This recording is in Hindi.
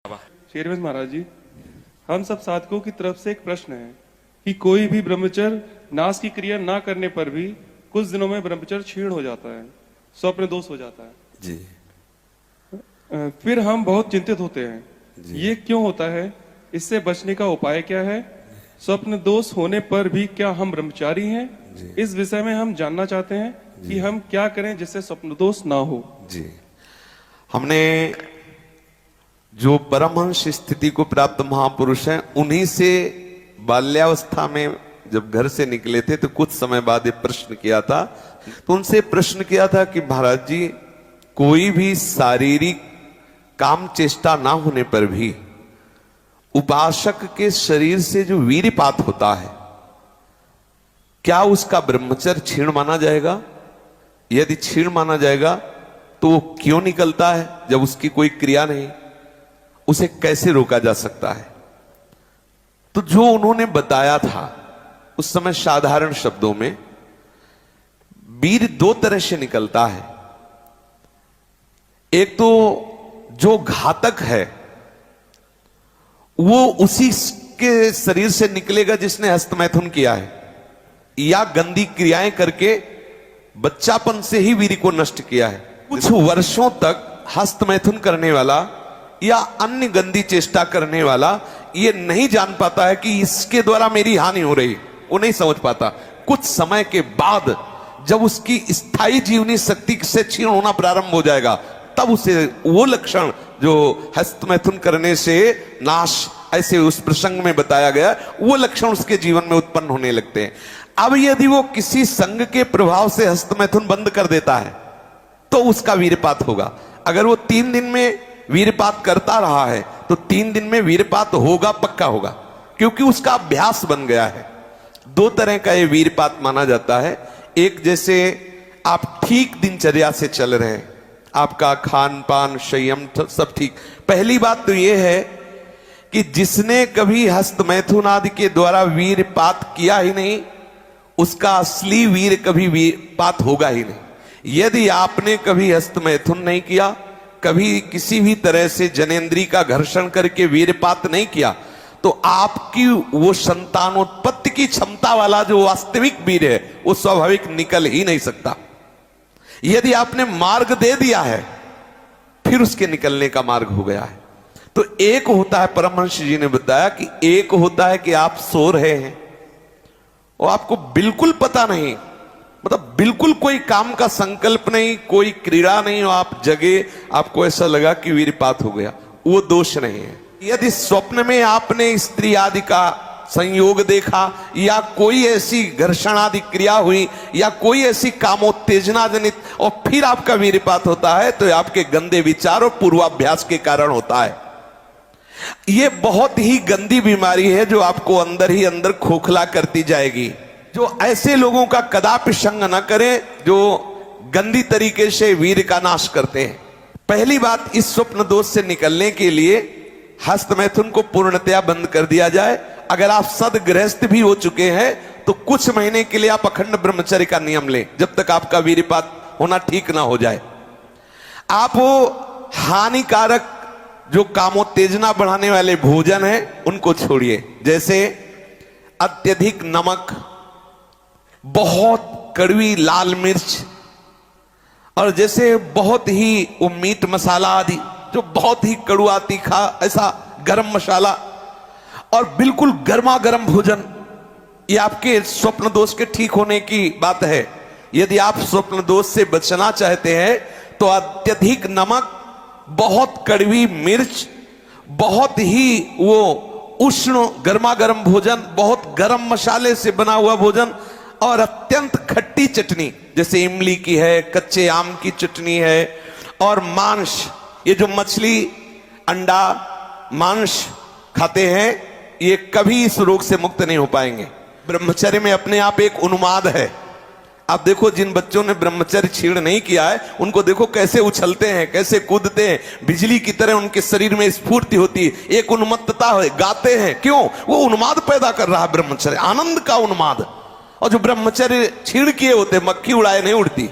शेरविंद महाराज जी, हम सब साधकों की तरफ से एक प्रश्न है कि कोई भी ब्रह्मचर्य नाश की क्रिया ना करने पर भी कुछ दिनों में ब्रह्मचर्य क्षीण हो जाता है, स्वप्न दोष हो जाता है जी। फिर हम बहुत चिंतित होते हैं। ये क्यों होता है? इससे बचने का उपाय क्या है? स्वप्न दोष होने पर भी क्या हम ब्रह्मचारी हैं? इस विषय में हम जानना चाहते हैं कि हम क्या करें जिससे स्वप्न दोष ना हो। जी, हमने जो परमहंस स्थिति को प्राप्त महापुरुष हैं, उन्हीं से बाल्यावस्था में जब घर से निकले थे तो कुछ समय बाद ये प्रश्न किया था। तो उनसे प्रश्न किया था कि महाराज जी, कोई भी शारीरिक काम चेष्टा ना होने पर भी उपासक के शरीर से जो वीर्यपात होता है, क्या उसका ब्रह्मचर्य क्षीण माना जाएगा? यदि क्षीण माना जाएगा तो वो क्यों निकलता है जब उसकी कोई क्रिया नहीं? उसे कैसे रोका जा सकता है? तो जो उन्होंने बताया था उस समय साधारण शब्दों में, वीर दो तरह से निकलता है। एक तो जो घातक है वो उसी के शरीर से निकलेगा जिसने हस्तमैथुन किया है, या गंदी क्रियाएं करके बच्चापन से ही वीर को नष्ट किया है। कुछ वर्षों तक हस्तमैथुन करने वाला या अन्य गंदी चेष्टा करने वाला ये नहीं जान पाता है कि इसके द्वारा मेरी हानि हो रही, वो नहीं समझ पाता। कुछ समय के बाद जब उसकी स्थायी जीवनी शक्ति से क्षीण होना प्रारंभ हो जाएगा, तब उसे वो लक्षण जो हस्तमैथुन करने से नाश ऐसे उस प्रसंग में बताया गया, वो लक्षण उसके जीवन में उत्पन्न होने लगते हैं। अब यदि वो किसी संग के प्रभाव से हस्तमैथुन बंद कर देता है तो उसका वीर्यपात होगा। अगर वो 3 दिन में वीर्यपात करता रहा है तो 3 दिन में वीर्यपात होगा, पक्का होगा, क्योंकि उसका अभ्यास बन गया है। 2 तरह का ये वीर्यपात माना जाता है। एक, जैसे आप ठीक दिनचर्या से चल रहे हैं, आपका खान पान संयम सब ठीक। पहली बात तो यह है कि जिसने कभी हस्तमैथुन आदि के द्वारा वीर्यपात किया ही नहीं, उसका असली वीर कभी वीर्यपात होगा ही नहीं। यदि आपने कभी हस्तमैथुन नहीं किया, कभी किसी भी तरह से जनेंद्री का घर्षण करके वीर्यपात नहीं किया, तो आपकी वो संतानोत्पत्ति की क्षमता वाला जो वास्तविक वीर है वो स्वाभाविक निकल ही नहीं सकता। यदि आपने मार्ग दे दिया है, फिर उसके निकलने का मार्ग हो गया है। तो एक होता है, परमहंस जी ने बताया कि एक होता है कि आप सो रहे हैं और आपको बिल्कुल पता नहीं, मतलब बिल्कुल कोई काम का संकल्प नहीं, कोई क्रीड़ा नहीं, और आप जगे, आपको ऐसा लगा कि वीर्यपात हो गया, वो दोष नहीं है। यदि स्वप्न में आपने स्त्री आदि का संयोग देखा, या कोई ऐसी घर्षण आदि क्रिया हुई, या कोई ऐसी कामोत्तेजना जनित, और फिर आपका वीर्यपात होता है, तो आपके गंदे विचार और पूर्वाभ्यास के कारण होता है। ये बहुत ही गंदी बीमारी है जो आपको अंदर ही अंदर खोखला करती जाएगी। जो ऐसे लोगों का कदापि संग न करें जो गंदी तरीके से वीर का नाश करते हैं। पहली बात, इस स्वप्न दोष से निकलने के लिए हस्तमैथुन को पूर्णतया बंद कर दिया जाए। अगर आप सदगृहस्थ भी हो चुके हैं तो कुछ महीने के लिए आप अखंड ब्रह्मचर्य का नियम लें, जब तक आपका वीर्यपात होना ठीक ना हो जाए। आप वो हानिकारक जो कामोत्तेजना बढ़ाने वाले भोजन है उनको छोड़िए, जैसे अत्यधिक नमक, बहुत कड़वी लाल मिर्च, और जैसे बहुत ही वो मीट मसाला आदि जो बहुत ही कड़वा तीखा, ऐसा गरम मसाला, और बिल्कुल गर्मा गर्म भोजन, ये आपके स्वप्न दोष के ठीक होने की बात है। यदि आप स्वप्न दोष से बचना चाहते हैं तो अत्यधिक नमक, बहुत कड़वी मिर्च, बहुत ही वो उष्ण गर्मा गर्म भोजन, बहुत गर्म मसाले से बना हुआ भोजन, और अत्यंत खट्टी चटनी, जैसे इमली की है, कच्चे आम की चटनी है, और मांस, ये जो मछली अंडा मांस खाते हैं, ये कभी इस रोग से मुक्त नहीं हो पाएंगे। ब्रह्मचर्य में अपने आप एक उन्माद है। आप देखो, जिन बच्चों ने ब्रह्मचर्य छीण नहीं किया है, उनको देखो कैसे उछलते हैं, कैसे कूदते हैं, बिजली की तरह उनके शरीर में स्फूर्ति होती है, एक उन्मत्तता है, गाते हैं। क्यों? वो उन्माद पैदा कर रहा है ब्रह्मचर्य, आनंद का उन्माद। और जो ब्रह्मचर्य छीण किए होते, मक्खी उड़ाए नहीं उड़ती।